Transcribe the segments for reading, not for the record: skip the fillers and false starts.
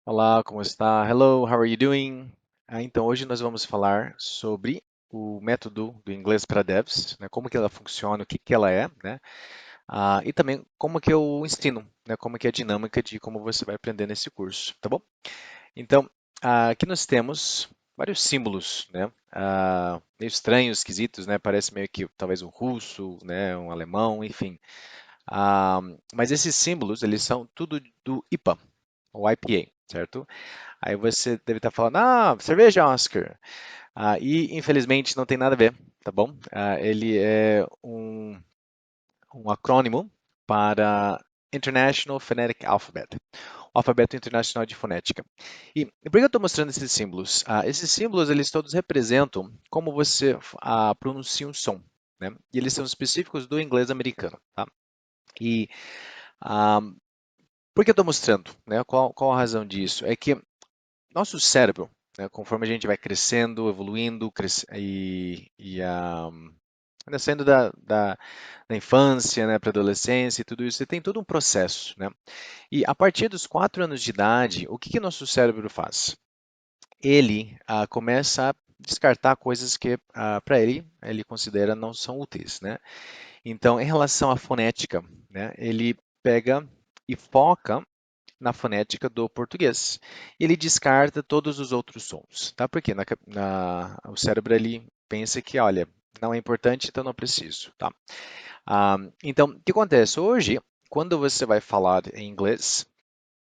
Olá, como está? Hello, how are you doing? Então, hoje nós vamos falar sobre o método do inglês para devs, né? Como que ela funciona, o que que ela é, né? E também como que eu ensino, né? Como que é a dinâmica de como você vai aprender nesse curso, tá bom? Então, aqui nós temos vários símbolos, né? Meio estranhos, esquisitos, né? Parece meio que talvez um russo, né? Um alemão, enfim. Mas esses símbolos, eles são tudo do IPA, ou IPA, certo? Aí você deve estar falando, cerveja Oscar. E infelizmente não tem nada a ver, tá bom? Ele é um acrônimo para International Phonetic Alphabet, o alfabeto internacional de fonética. E por que eu estou mostrando esses símbolos? Esses símbolos, eles todos representam como você pronuncia um som, né? E eles são específicos do inglês americano, tá? E ah, por que eu estou mostrando, né? Qual a razão disso? É que nosso cérebro, né, conforme a gente vai crescendo, evoluindo ainda saindo da infância, né, para a adolescência e tudo isso, você tem todo um processo, né? E a partir dos 4 anos de idade, o que que nosso cérebro faz? Ele começa a descartar coisas que para ele considera não são úteis, né? Então, em relação à fonética, né, ele pega e foca na fonética do português. Ele descarta todos os outros sons, tá? Porque o cérebro ele pensa que, olha, não é importante, então não preciso, tá? Então, o que acontece? Hoje, quando você vai falar em inglês,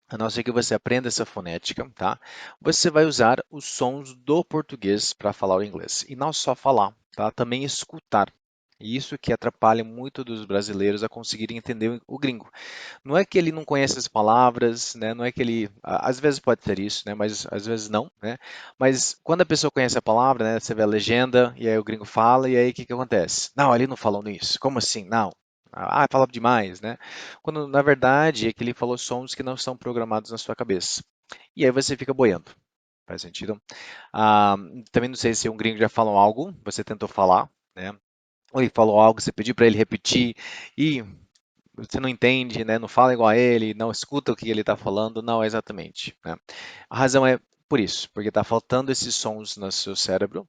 a não ser que você aprenda essa fonética, tá? Você vai usar os sons do português para falar o inglês. E não só falar, tá? Também escutar. E isso que atrapalha muito dos brasileiros a conseguirem entender o gringo. Não é que ele não conhece as palavras, né? Não é que ele, às vezes pode ser isso, né? Mas às vezes não, né? Mas quando a pessoa conhece a palavra, né? Você vê a legenda e aí o gringo fala e aí o que que acontece? Não, ele não falou nisso. Como assim? Não. Fala demais, né? Quando na verdade é que ele falou sons que não estão programados na sua cabeça. E aí você fica boiando. Faz sentido? Ah, Também não sei se um gringo já falou algo, você tentou falar, né? Ou ele falou algo, você pediu para ele repetir e você não entende, né? Não fala igual a ele, não escuta o que ele está falando, não é exatamente, né? A razão é por isso, porque está faltando esses sons no seu cérebro.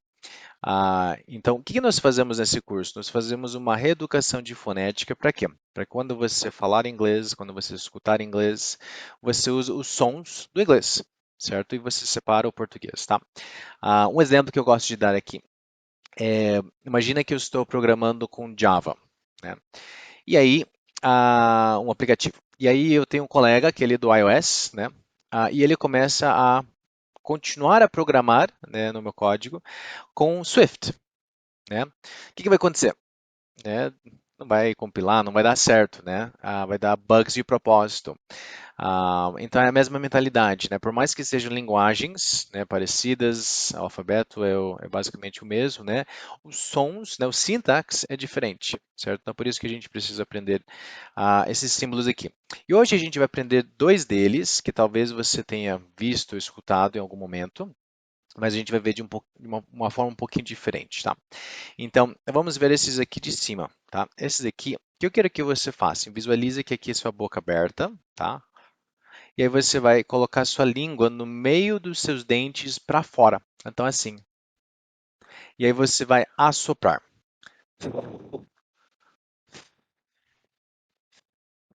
Então, o que que nós fazemos nesse curso? Nós fazemos uma reeducação de fonética para quê? Para quando você falar inglês, quando você escutar inglês, você usa os sons do inglês, certo? E você separa o português, tá? Um exemplo que eu gosto de dar aqui é, imagina que eu estou programando com Java, né? E aí, um aplicativo. E aí eu tenho um colega, que ele é do iOS, né? E ele começa a continuar a programar, né, no meu código com Swift, né? O que que vai acontecer? Né? Não vai compilar, não vai dar certo, né? Vai dar bugs de propósito. Então é a mesma mentalidade, né? Por mais que sejam linguagens, né, parecidas, o alfabeto é basicamente o mesmo, né? Os sons, né, o sintaxe é diferente, certo? Então por isso que a gente precisa aprender esses símbolos aqui. E hoje a gente vai aprender dois deles, que talvez você tenha visto, escutado em algum momento, mas a gente vai ver de uma forma um pouquinho diferente, tá? Então, vamos ver esses aqui de cima, tá? Esses aqui, o que eu quero que você faça? Visualize que aqui é sua boca aberta, tá? E aí você vai colocar sua língua no meio dos seus dentes para fora. Então, assim. E aí você vai assoprar.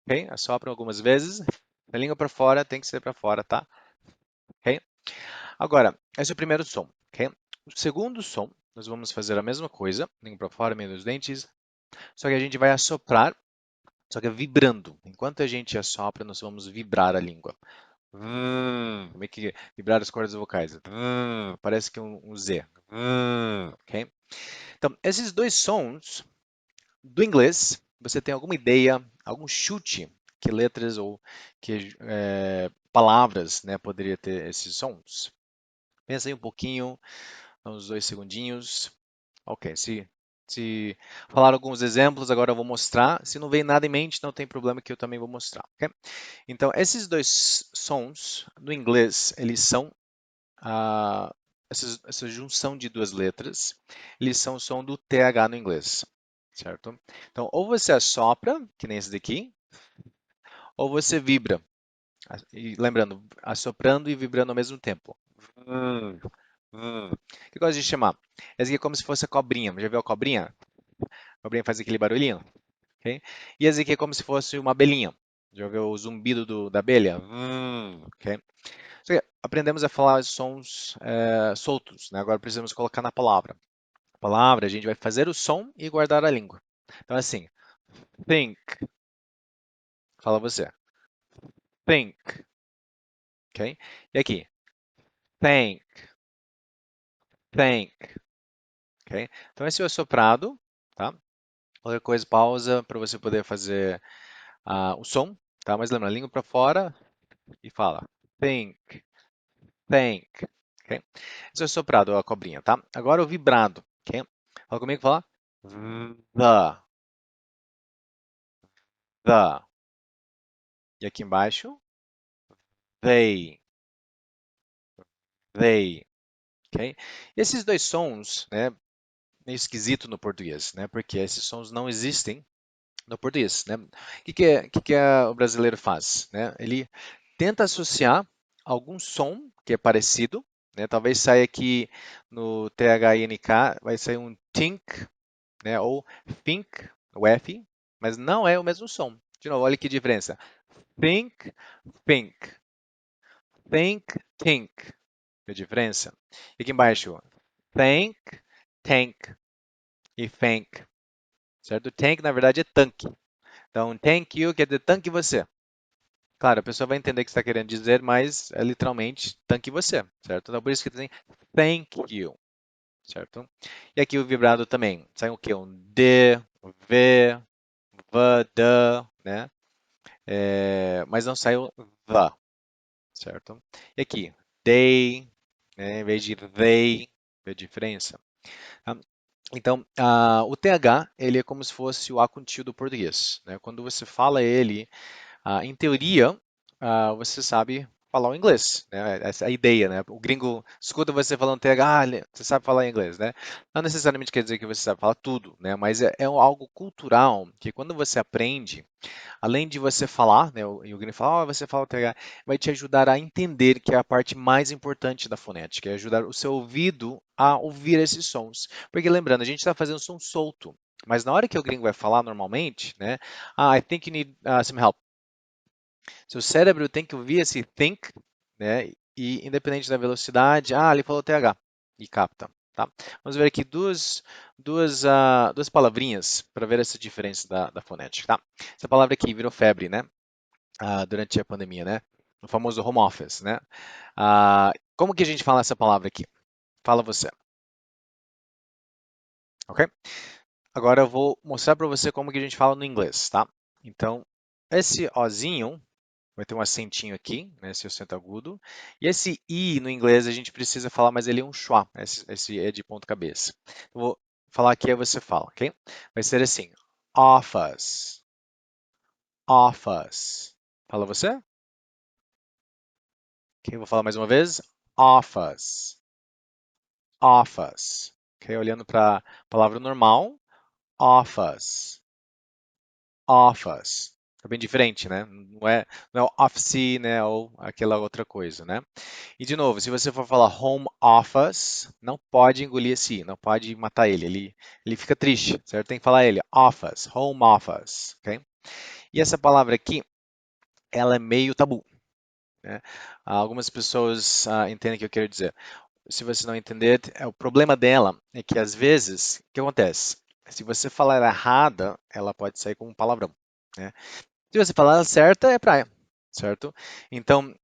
Ok? Assopra algumas vezes. A língua para fora tem que ser para fora, tá? Ok? Agora, esse é o primeiro som. Ok? O segundo som, nós vamos fazer a mesma coisa. Língua para fora, meio dos dentes. Só que a gente vai assoprar, só que é vibrando. Enquanto a gente assopra, nós vamos vibrar a língua. Meio que vibrar as cordas vocais. Parece que um Z. Ok? Então, esses dois sons do inglês, você tem alguma ideia, algum chute que letras ou que palavras, né, poderia ter esses sons? Pensa aí um pouquinho, uns 2 segundinhos. Ok, se falar alguns exemplos, agora eu vou mostrar. Se não vem nada em mente, não tem problema que eu também vou mostrar, ok? Então, esses dois sons no inglês, eles são essa junção de duas letras, eles são o som do TH no inglês, certo? Então, ou você assopra, que nem esse daqui, ou você vibra, E lembrando, assoprando e vibrando ao mesmo tempo. Hum, O que eu gosto de chamar? Essa aqui é como se fosse a cobrinha. Já viu a cobrinha? A cobrinha faz aquele barulhinho, ok? E essa aqui é como se fosse uma abelhinha. Já viu o zumbido da abelha? Ok? Só que aprendemos a falar sons soltos, né? Agora precisamos colocar na palavra. A palavra, a gente vai fazer o som e guardar a língua. Então, assim, think, fala você. Think, ok? E aqui, thank, thank, ok? Então, esse é o soprado, tá? Qualquer coisa, pausa para você poder fazer o som, tá? Mas lembra, língua para fora e fala. Think, think, ok? Esse é o soprado, a cobrinha, tá? Agora o vibrado, ok? Fala comigo, fala. The, the. E aqui embaixo, they, they, ok? Esses dois sons, né, meio esquisito no português, né? Porque esses sons não existem no português, né? O que o brasileiro faz, né? Ele tenta associar algum som que é parecido, né? Talvez saia aqui no THNK, vai sair um think, né? Ou think, o F, mas não é o mesmo som. De novo, olha que diferença. Think, think, think. A diferença. E aqui embaixo, thank, tank e thank, certo? Tank, na verdade, é tanque. Então, thank you quer dizer tanque você. Claro, a pessoa vai entender o que você está querendo dizer, mas é literalmente tanque você, certo? Então, por isso que tem thank you, certo? E aqui o vibrado também. Sai o quê? Um D, um V, V, D, né? Mas não sai o the, certo? E aqui, they, né? Em vez de they, vê a diferença? Tá? Então, o TH, ele é como se fosse o A contínuo do português, né? Quando você fala ele, em teoria, você sabe falar o inglês, né? Essa é a ideia, né? O gringo escuta você falando TH, você sabe falar inglês, né? Não necessariamente quer dizer que você sabe falar tudo, né? Mas é algo cultural que quando você aprende, além de você falar, né? E o gringo fala, você fala o TH, vai te ajudar a entender que é a parte mais importante da fonética, é ajudar o seu ouvido a ouvir esses sons. Porque lembrando, a gente está fazendo som solto, mas na hora que o gringo vai falar normalmente, né? I think you need some help. Seu cérebro tem que ouvir esse think, né? E independente da velocidade, ele falou TH e capta, tá? Vamos ver aqui duas palavrinhas para ver essa diferença da fonética, tá? Essa palavra aqui virou febre, né? Durante a pandemia, né? O famoso home office, né? Como que a gente fala essa palavra aqui? Fala você, ok? Agora eu vou mostrar para você como que a gente fala no inglês, tá? Então, esse Ozinho vai ter um acentinho aqui, né, esse acento agudo. E esse I no inglês a gente precisa falar, mas ele é um schwa, esse é de ponta cabeça. Eu vou falar aqui, aí você fala, ok? Vai ser assim, office, office. Fala você? Ok, eu vou falar mais uma vez, office, office. Ok, olhando para a palavra normal, office, office. É bem diferente, né? Não é office, né, ou aquela outra coisa, né? E de novo, se você for falar home office, não pode engolir esse i, não pode matar ele fica triste, certo? Tem que falar ele, office, home office, ok? E essa palavra aqui, ela é meio tabu, né? Algumas pessoas entendem o que eu quero dizer. Se você não entender, o problema dela é que às vezes, o que acontece? Se você falar errada, ela pode sair como um palavrão, né? Se você falar certa, é praia, certo? Então,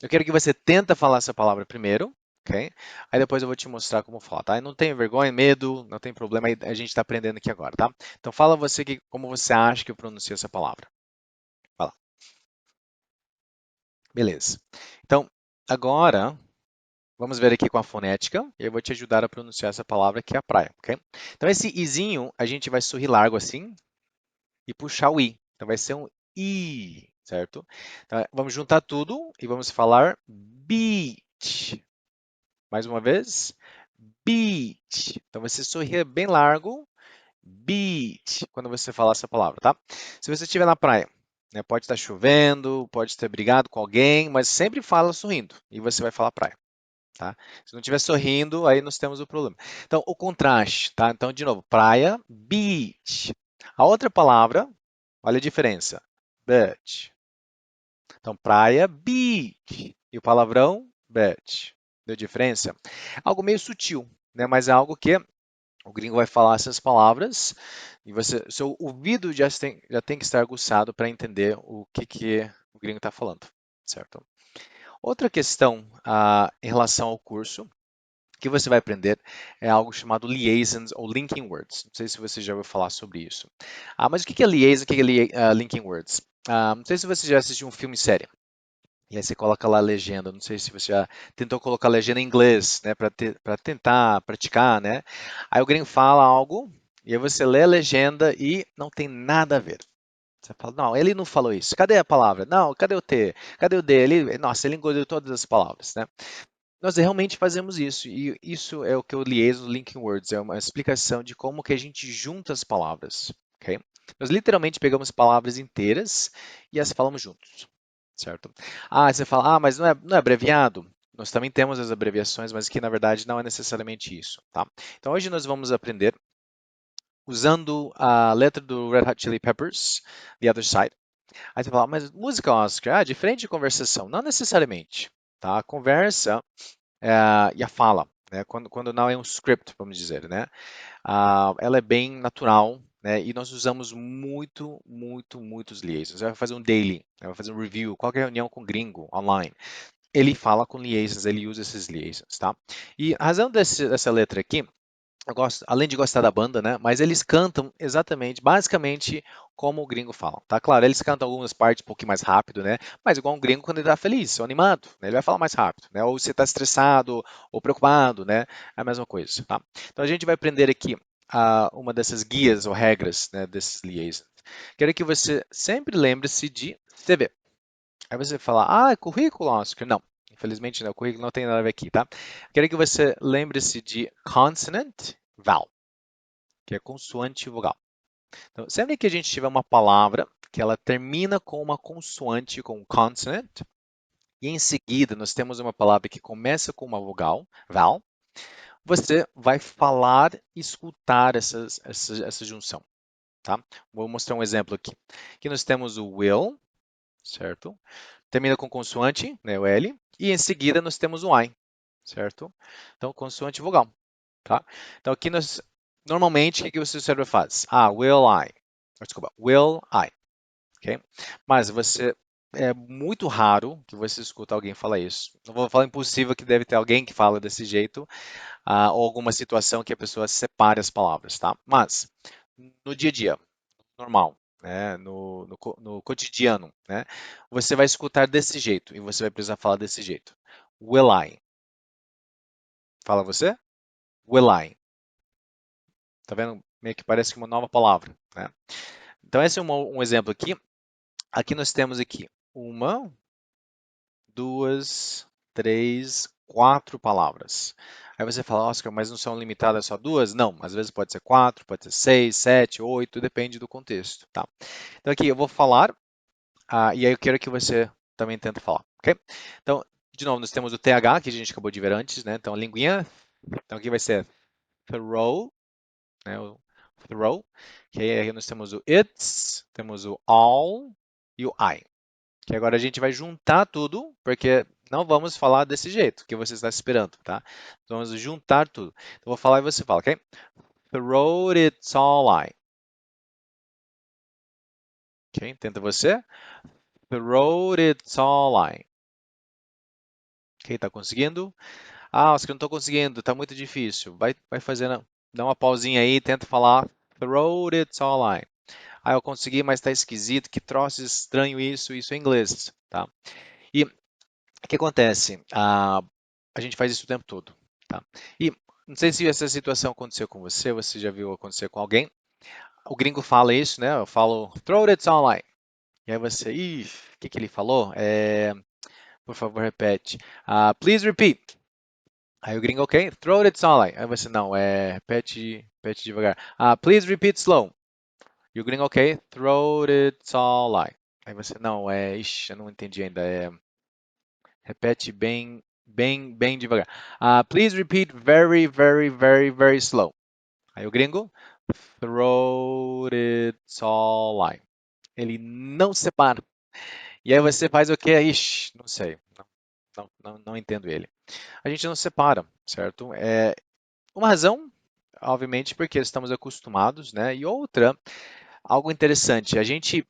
eu quero que você tenta falar essa palavra primeiro, ok? Aí depois eu vou te mostrar como falar, tá? E não tem vergonha, medo, não tem problema, a gente está aprendendo aqui agora, tá? Então fala você como você acha que eu pronuncio essa palavra. Fala. Beleza. Então, agora, vamos ver aqui com a fonética, e eu vou te ajudar a pronunciar essa palavra que é a praia, ok? Então, esse izinho, a gente vai sorrir largo assim, e puxar o i. Então vai ser um i, certo? Então, vamos juntar tudo e vamos falar beach. Mais uma vez, beach. Então você sorria bem largo, beach, quando você falar essa palavra, tá? Se você estiver na praia, né? Pode estar chovendo, pode ter brigado com alguém, mas sempre fala sorrindo e você vai falar praia, tá? Se não estiver sorrindo, aí nós temos o problema. Então, o contraste, tá? Então, de novo, praia, beach. A outra palavra, olha a diferença, beach. Então, praia, beach. E o palavrão, beach. Deu diferença? Algo meio sutil, né? Mas é algo que o gringo vai falar essas palavras e você, seu ouvido já tem que estar aguçado para entender o que o gringo está falando, certo? Outra questão em relação ao curso que você vai aprender é algo chamado liaisons ou linking words. Não sei se você já ouviu falar sobre isso. Mas o que é liaison, o que é linking words? Não sei se você já assistiu um filme série. E aí você coloca lá a legenda. Não sei se você já tentou colocar a legenda em inglês, né, para tentar praticar, né? Aí o gringo fala algo e aí você lê a legenda e não tem nada a ver. Você fala, não, ele não falou isso. Cadê a palavra? Não, cadê o T? Cadê o D? Nossa, ele engoliu todas as palavras, né? Nós realmente fazemos isso, e isso é o que eu lieso linking words, é uma explicação de como que a gente junta as palavras, ok? Nós literalmente pegamos palavras inteiras e as falamos juntos, certo? Você fala, mas não é abreviado? Nós também temos as abreviações, mas que na verdade não é necessariamente isso, tá? Então hoje nós vamos aprender usando a letra do Red Hot Chili Peppers, The Other Side. Aí você fala, mas música, Oscar, diferente de conversação. Não necessariamente, tá? A conversa e a fala, né? Quando não é um script, vamos dizer, né? Ela é bem natural, né? E nós usamos muitos liaisons. Você vai fazer um daily, vai fazer um review, qualquer reunião com gringo online. Ele fala com liaisons, ele usa esses liaisons, tá? E a razão dessa letra aqui eu gosto, além de gostar da banda, né? Mas eles cantam exatamente, basicamente, como o gringo fala, tá? Claro, eles cantam algumas partes um pouquinho mais rápido, né? Mas igual um gringo quando ele tá feliz, ou animado, né? Ele vai falar mais rápido, né? Ou se tá estressado ou preocupado, né? É a mesma coisa, tá? Então a gente vai aprender aqui uma dessas guias ou regras, né? Desses liaisons. Quero que você sempre lembre-se de CV. Aí você fala, é currículo, Oscar? Não, infelizmente não, o currículo não tem nada a ver aqui, tá? Quero que você lembre-se de consonant, vowel, que é consoante e vogal. Então, sempre que a gente tiver uma palavra que ela termina com uma consoante, com um consonant, e em seguida nós temos uma palavra que começa com uma vogal, vowel, você vai falar e escutar essa junção, tá? Vou mostrar um exemplo aqui. Aqui nós temos o will, certo? Termina com consoante, né, o L, e em seguida nós temos o I, certo? Então, consoante e vogal, tá? Então, aqui nós, normalmente, o que o seu cérebro faz? Will I. Desculpa, will I, ok? Mas é muito raro que você escuta alguém falar isso. Não vou falar impossível que deve ter alguém que fala desse jeito, ou alguma situação que a pessoa separe as palavras, tá? Mas, no dia a dia, normal, né? No cotidiano, né? Você vai escutar desse jeito e você vai precisar falar desse jeito. Will I? Fala você? Will I? Tá vendo? Meio que parece que uma nova palavra, né? Então esse é um exemplo aqui. Aqui nós temos aqui uma, duas, três, quatro palavras. Aí você fala, Oscar, mas não são limitadas só duas? Não, às vezes pode ser quatro, pode ser seis, sete, oito, depende do contexto, tá? Então aqui eu vou falar. E aí eu quero que você também tente falar, ok? Então, de novo, nós temos o TH, que a gente acabou de ver antes, né? Então, a linguinha. Então, aqui vai ser throw, né? O throw. Que aí nós temos o it's, temos o all e o I. Que agora a gente vai juntar tudo, porque não vamos falar desse jeito que você está esperando, tá? Então, vamos juntar tudo. Então, eu vou falar e você fala, ok? Throw it's all I. Ok? Tenta você. Throw it's all I. Ok? Tá conseguindo? Oscar, não estou conseguindo, está muito difícil. Vai fazendo, dá uma pausinha aí, tenta falar throat it's all I. Eu consegui, mas está esquisito, que troço estranho isso é inglês, tá? E o que acontece? A gente faz isso o tempo todo, tá? E não sei se essa situação aconteceu com você, você já viu acontecer com alguém. O gringo fala isso, né? Eu falo throat it's all I. E aí você, o que ele falou? Por favor, repete. Please repeat. Aí o gringo, ok, throw it slowly. Aí você, não, repete devagar. Please repeat slow. E o gringo, ok, throw it slowly. Aí você, não, ixi, eu não entendi ainda. Repete bem devagar. Please repeat very, very, very, very slow. Aí o gringo, throat it all line. Ele não separa. E aí você faz o quê? Ixi, não sei. Não entendo ele. A gente não separa, certo? Uma razão, obviamente, porque estamos acostumados, né? E outra, algo interessante, a gente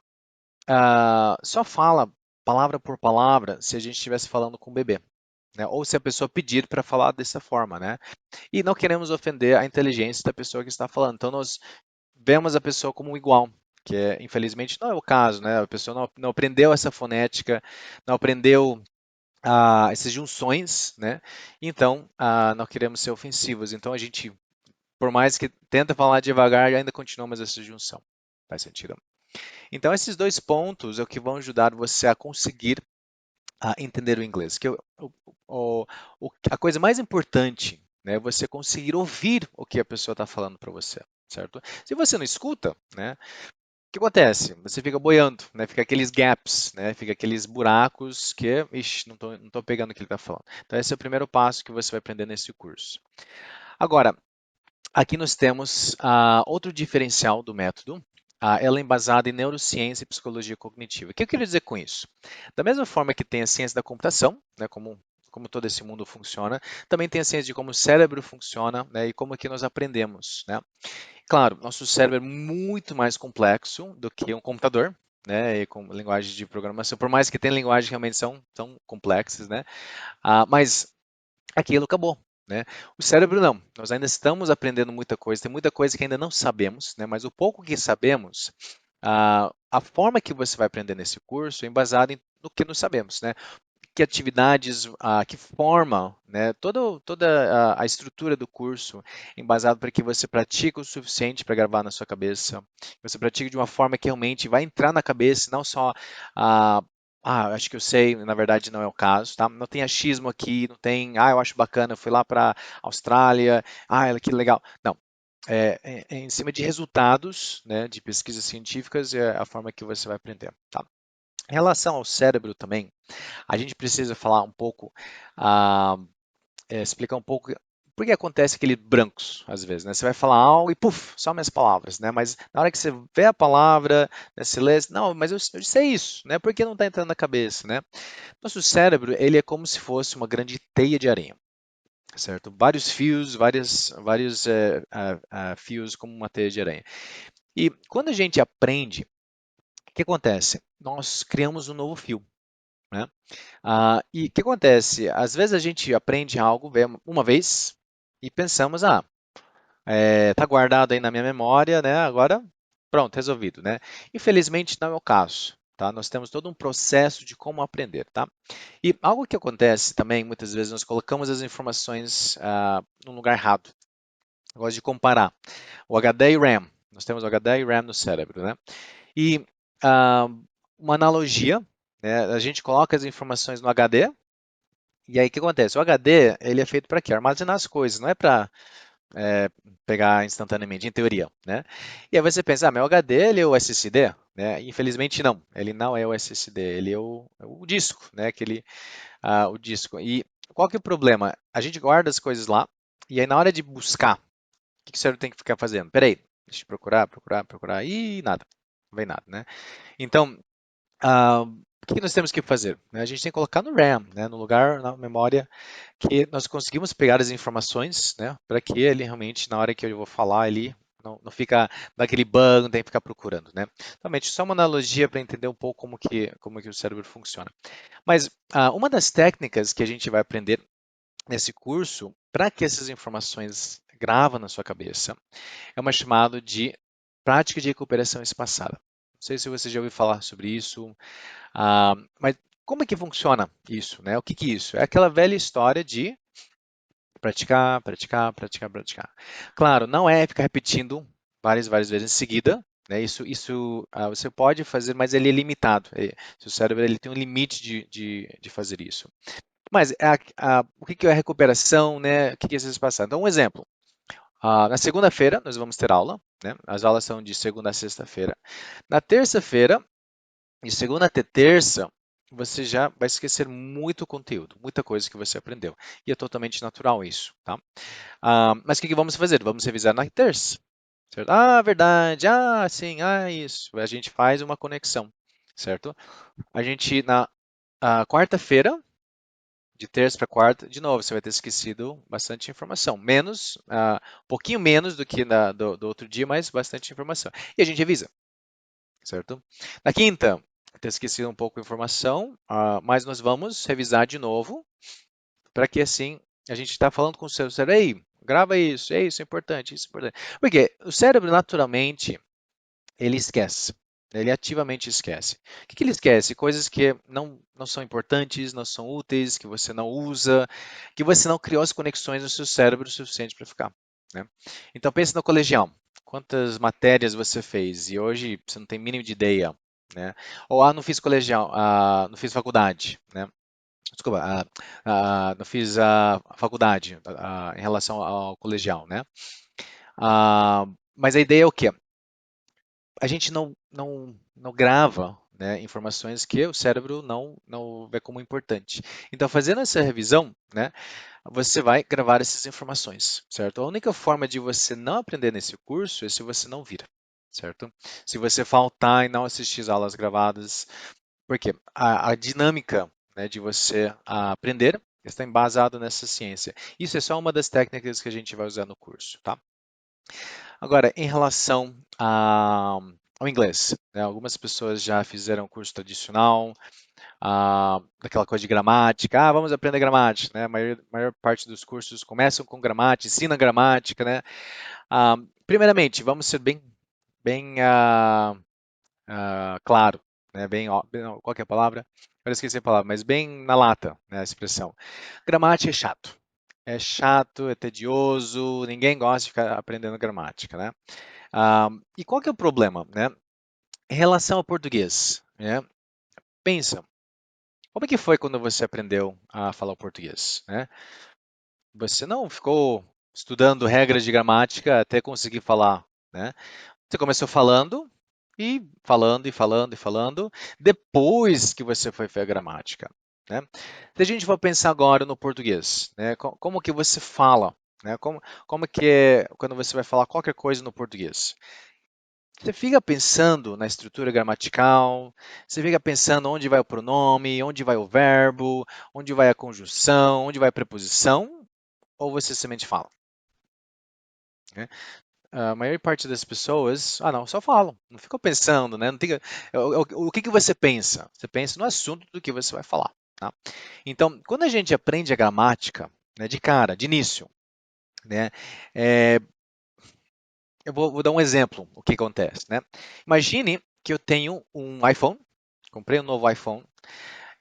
só fala palavra por palavra se a gente estivesse falando com o bebê, né? Ou se a pessoa pedir para falar dessa forma, né? E não queremos ofender a inteligência da pessoa que está falando. Então nós vemos a pessoa como um igual, que infelizmente não é o caso, né? A pessoa não aprendeu essa fonética, não aprendeu essas junções, né? Então não queremos ser ofensivos. Então a gente, por mais que tenta falar devagar, ainda continuamos essa junção. Faz sentido? Então, esses dois pontos é o que vão ajudar você a conseguir entender o inglês. O- a coisa mais importante, né, é você conseguir ouvir o que a pessoa está falando para você, certo? Se você não escuta, né, o que acontece? Você fica boiando, né, fica aqueles gaps, né, fica aqueles buracos que, ixi, não tô pegando o que ele está falando. Então, esse é o primeiro passo que você vai aprender nesse curso. Agora, aqui nós temos outro diferencial do método. Ela é embasada em neurociência e psicologia cognitiva. O que eu quero dizer com isso? Da mesma forma que tem a ciência da computação, né, como todo esse mundo funciona, também tem a ciência de como o cérebro funciona, né, e como é que nós aprendemos, né? Claro, nosso cérebro é muito mais complexo do que um computador, né, e com linguagem de programação, por mais que tenha linguagens que realmente são tão complexas, né? Mas aquilo acabou, né? O cérebro não. Nós ainda estamos aprendendo muita coisa, tem muita coisa que ainda não sabemos, né? Mas o pouco que sabemos, a forma que você vai aprender nesse curso é embasada no que nós sabemos, né? Que atividades, que forma, né? Toda a estrutura do curso embasado para que você pratique o suficiente para gravar na sua cabeça, você pratique de uma forma que realmente vai entrar na cabeça, não só acho que eu sei, na verdade não é o caso, tá? Não tem achismo aqui, não tem, eu acho bacana, eu fui lá para Austrália, que legal. Não, é em cima de resultados, né, de pesquisas científicas, é a forma que você vai aprender, tá? Em relação ao cérebro também, a gente precisa falar um pouco, ah, explicar um pouco por que acontece aqueles brancos, às vezes, né? Você vai falar algo e, puf, some as palavras, né? Mas na hora que você vê a palavra, né, você lê, não, mas eu sei isso, né? Por que não está entrando na cabeça, né? Nosso cérebro, ele é como se fosse uma grande teia de areia, certo? Vários fios, vários fios como uma teia de areia. E quando a gente aprende, o que acontece? Nós criamos um novo fio, né? E o que acontece? Às vezes a gente aprende algo vê uma vez e pensamos, tá guardado aí na minha memória, né? Agora, pronto, resolvido, né? Infelizmente não é o caso, tá? Nós temos todo um processo de como aprender, tá? E algo que acontece também, muitas vezes nós colocamos as informações num lugar errado. Eu gosto de comparar o HD e RAM. Nós temos o HD e RAM no cérebro, né? E ah, uma analogia, né? A gente coloca as informações no HD. E aí o que acontece? O HD ele é feito para quê? Armazenar as coisas, não é para pegar instantaneamente, em teoria, né? E aí você pensa, meu HD ele é o SSD, né? Infelizmente não, ele não é o SSD, ele é o disco, né? O disco. E qual que é o problema? A gente guarda as coisas lá e aí na hora de buscar, o que que o cérebro tem que ficar fazendo? Peraí, deixa eu procurar e nada, não vem nada, né? Então o que que nós temos que fazer? A gente tem que colocar no RAM, né, no lugar, na memória, que nós conseguimos pegar as informações, né, para que ele realmente, na hora que eu vou falar, ele não fica naquele bug, não tem que ficar procurando, né? Realmente, só uma analogia para entender um pouco como que o cérebro funciona. Mas uma das técnicas que a gente vai aprender nesse curso, para que essas informações gravam na sua cabeça, é uma chamada de prática de recuperação espaçada. Não sei se você já ouviu falar sobre isso, mas como é que funciona isso, né? O que que é isso? É aquela velha história de praticar, praticar, praticar, praticar. Claro, não é ficar repetindo várias vezes em seguida, né? Isso você pode fazer, mas ele é limitado. Seu cérebro ele tem um limite de fazer isso. Mas o que que é a recuperação, né? O que que é se passar? Então, um exemplo. Na segunda-feira nós vamos ter aula, né? As aulas são de segunda a sexta-feira. Na terça-feira De segunda até terça, você já vai esquecer muito conteúdo, muita coisa que você aprendeu. E é totalmente natural isso, tá? Mas o que vamos fazer? Vamos revisar na terça, certo? Ah, verdade, sim, isso. A gente faz uma conexão, certo? A gente, na quarta-feira, de terça para quarta, de novo, você vai ter esquecido bastante informação. Um pouquinho menos do que do outro dia, mas bastante informação. E a gente revisa, certo? Na quinta, ter esquecido um pouco de informação, mas nós vamos revisar de novo, para que assim a gente está falando com o seu cérebro, ei, grava isso, isso é importante, isso é importante. Porque o cérebro, naturalmente, ele esquece. Ele ativamente esquece. O que que ele esquece? Coisas que não são importantes, não são úteis, que você não usa, que você não criou as conexões no seu cérebro o suficiente para ficar, né? Então pense no colegial. Quantas matérias você fez e hoje você não tem mínimo de ideia, né? Ou não fiz colegial, não fiz faculdade, né? Desculpa, não fiz a faculdade em relação ao colegial, né? Mas a ideia é o quê? A gente não grava, né, informações que o cérebro não vê como importante. Então, fazendo essa revisão, né, você vai gravar essas informações, certo? A única forma de você não aprender nesse curso é se você não vir, certo? Se você faltar e não assistir às aulas gravadas, porque a dinâmica, né, de você aprender está embasado nessa ciência. Isso é só uma das técnicas que a gente vai usar no curso, tá? Agora, em relação ao inglês, né, algumas pessoas já fizeram curso tradicional, daquela coisa de gramática, vamos aprender gramática, né? A maior parte dos cursos começam com gramática, ensina gramática, né? Primeiramente, vamos ser bem claro, né? Não, qual que é a palavra? Eu esqueci a palavra, mas bem na lata, né, a expressão. Gramática é chato. É chato, é tedioso, ninguém gosta de ficar aprendendo gramática, né? E qual que é o problema, né? Em relação ao português, né? Pensa, como é que foi quando você aprendeu a falar o português, né? Você não ficou estudando regras de gramática até conseguir falar, né? Você começou falando e falando e falando e falando, depois que você foi ver a gramática, né? Se a gente for pensar agora no português, né? Como que você fala, né? Como que é quando você vai falar qualquer coisa no português? Você fica pensando na estrutura gramatical, você fica pensando onde vai o pronome, onde vai o verbo, onde vai a conjunção, onde vai a preposição, ou você simplesmente fala, né? A maior parte das pessoas, não, só falam, não ficam pensando, né? Não fica, o que que você pensa? Você pensa no assunto do que você vai falar, tá? Então, quando a gente aprende a gramática, né, de cara, de início, né, é, eu vou dar um exemplo, o que acontece, né? Imagine que eu tenho um iPhone, comprei um novo iPhone,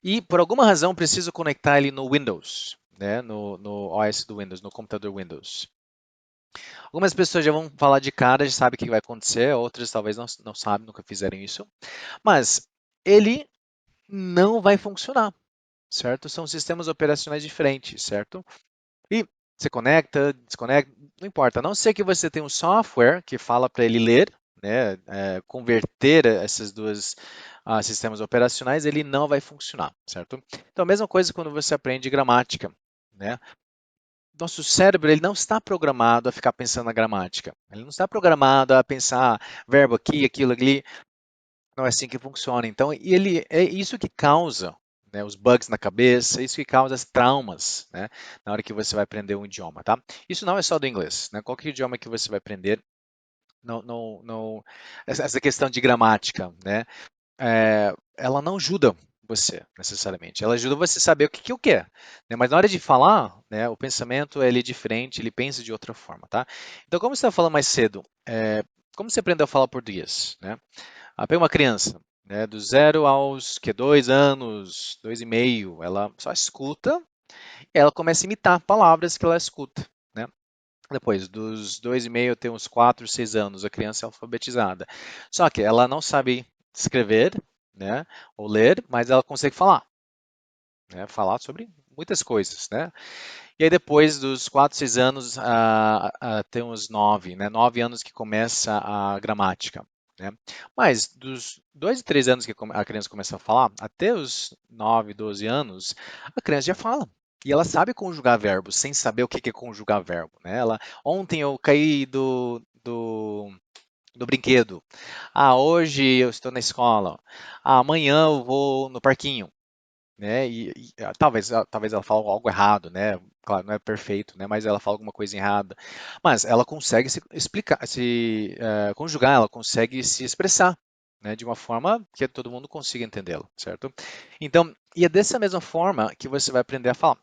e por alguma razão preciso conectar ele no Windows, né? No OS do Windows, no computador Windows. Algumas pessoas já vão falar de cara, já sabem o que vai acontecer, outras talvez não sabem, nunca fizeram isso. Mas ele não vai funcionar, certo? São sistemas operacionais diferentes, certo? E você conecta, desconecta, não importa. A não ser que você tenha um software que fala para ele ler, né, converter esses dois sistemas operacionais, ele não vai funcionar, certo? Então, a mesma coisa quando você aprende gramática, né? Nosso cérebro ele não está programado a ficar pensando na gramática. Ele não está programado a pensar verbo aqui, aquilo ali. Não é assim que funciona. Então, e ele é isso que causa, né, os bugs na cabeça, isso que causa as traumas, né, na hora que você vai aprender um idioma, tá? Isso não é só do inglês, né? Qualquer idioma que você vai aprender, essa questão de gramática, né? Ela não ajuda você necessariamente. Ela ajuda você a saber o que que eu quero, né? Mas na hora de falar, né, o pensamento ele é diferente, ele pensa de outra forma, tá? Então, como você estava falando mais cedo, como você aprendeu a falar português, né? Pega uma criança, né, do 0 aos 2 anos, 2 e meio, ela só escuta e ela começa a imitar palavras que ela escuta, né? Depois, dos 2 e meio até uns 4, 6 anos, a criança é alfabetizada. Só que ela não sabe escrever, né, ou ler, mas ela consegue falar, né, falar sobre muitas coisas, né? E aí depois dos 4, 6 anos, até uns 9, né, 9 anos que começa a gramática. né? Mas dos 2 e 3 anos que a criança começa a falar, até os 9, 12 anos, a criança já fala. E ela sabe conjugar verbos, sem saber o que que é conjugar verbo, né? Ontem eu caí do brinquedo. Ah, hoje eu estou na escola. Ah, amanhã eu vou no parquinho, né? Talvez ela fale algo errado, né? Claro, não é perfeito, né? Mas ela fala alguma coisa errada. Mas ela consegue se explicar, conjugar, ela consegue se expressar, né? De uma forma que todo mundo consiga entendê-la, certo? Então, e é dessa mesma forma que você vai aprender a falar.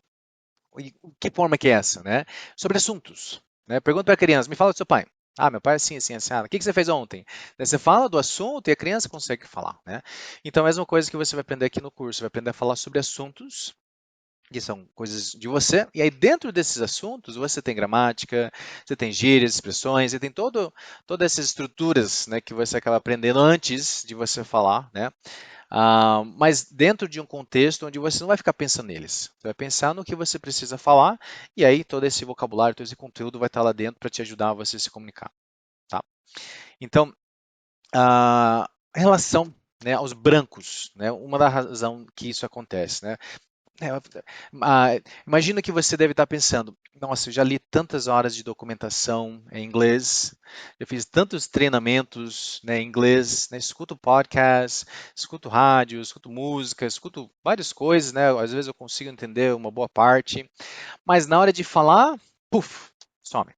E que forma que é essa, né? Sobre assuntos, né? Pergunta para a criança, me fala do seu pai. Ah, meu pai é assim, assim, assim. O que você fez ontem? Daí você fala do assunto e a criança consegue falar, né? Então, a mesma coisa que você vai aprender aqui no curso, vai aprender a falar sobre assuntos que são coisas de você, e aí dentro desses assuntos você tem gramática, você tem gírias, expressões, você tem todas essas estruturas, né, que você acaba aprendendo antes de você falar, né? Mas dentro de um contexto onde você não vai ficar pensando neles. Você vai pensar no que você precisa falar, e aí todo esse vocabulário, todo esse conteúdo vai estar lá dentro para te ajudar a você se comunicar. Tá? Então, a relação, né, aos brancos, né, uma da razão que isso acontece, né? É, ah, imagina que você deve estar pensando, nossa, eu já li tantas horas de documentação em inglês, eu fiz tantos treinamentos, né, em inglês, né, escuto podcast, escuto rádio, escuto música, escuto várias coisas, né, às vezes eu consigo entender uma boa parte, mas na hora de falar, puf, some.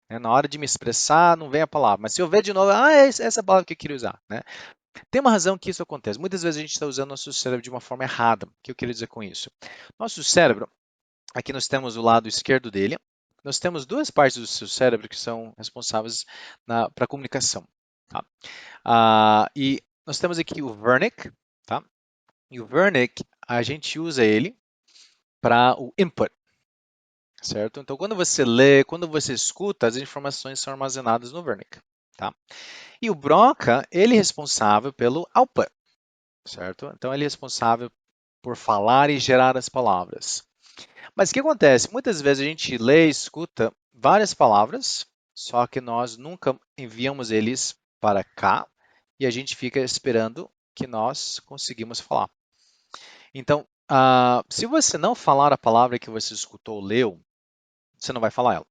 Né, na hora de me expressar, não vem a palavra. Mas se eu ver de novo, é essa palavra que eu queria usar. Né? Tem uma razão que isso acontece. Muitas vezes a gente está usando nosso cérebro de uma forma errada. O que eu queria dizer com isso? Nosso cérebro, aqui nós temos o lado esquerdo dele, nós temos duas partes do seu cérebro que são responsáveis para a comunicação. Tá? E nós temos aqui o Wernicke, tá? E o Wernicke, a gente usa ele para o input, certo? Então, quando você lê, quando você escuta, as informações são armazenadas no Wernicke, tá? E o Broca, ele é responsável pelo output, certo? Então, ele é responsável por falar e gerar as palavras. Mas o que acontece? Muitas vezes a gente lê e escuta várias palavras, só que nós nunca enviamos eles para cá e a gente fica esperando que nós conseguimos falar. Então, se você não falar a palavra que você escutou ou leu, você não vai falar ela.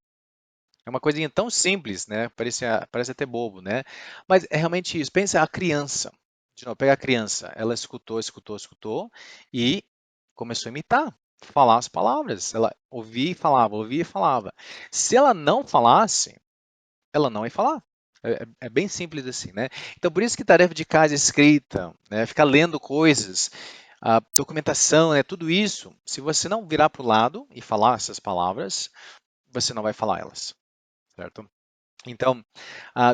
É uma coisinha tão simples, né? Parece até bobo, né? Mas é realmente isso. Pensa a criança. De novo, pega a criança. Ela escutou, escutou, escutou e começou a imitar, falar as palavras. Ela ouvia e falava. Se ela não falasse, ela não ia falar. É bem simples assim, né? Então, por isso que tarefa de casa escrita, né? Ficar lendo coisas, a documentação, né? Tudo isso, se você não virar para o lado e falar essas palavras, você não vai falar elas, certo? Então,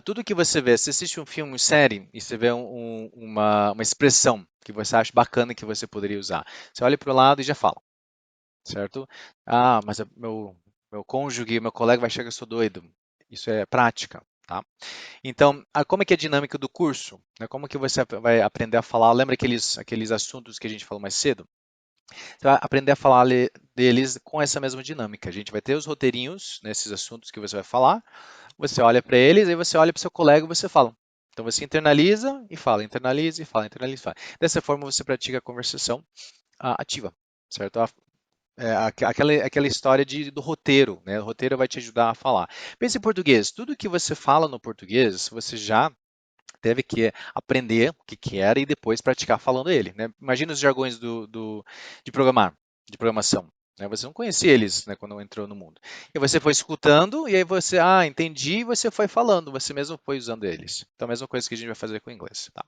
tudo que você vê, se assiste um filme, uma série, e você vê uma expressão que você acha bacana que você poderia usar, você olha para o lado e já fala, certo? Ah, mas meu cônjuge, meu colega vai achar que eu sou doido. Isso é prática, tá? Então, como é que é a dinâmica do curso? Né? Como que você vai aprender a falar? Lembra aqueles assuntos que a gente falou mais cedo? Você vai aprender a falar deles com essa mesma dinâmica. A gente vai ter os roteirinhos nesses assuntos que você vai falar, você olha para eles, aí você olha para o seu colega e você fala. Então você internaliza e fala, internaliza e fala, internaliza e fala. Dessa forma você pratica a conversação ativa, certo? Aquela história do roteiro, né? O roteiro vai te ajudar a falar. Pense em português. Tudo que você fala no português, você já teve que aprender o que, que era e depois praticar falando ele, né? Imagina os jargões de programar, de programação. Né? Você não conhecia eles, né, quando entrou no mundo. E você foi escutando e aí você, entendi, e você foi falando, você mesmo foi usando eles. Então, a mesma coisa que a gente vai fazer com o inglês. Tá?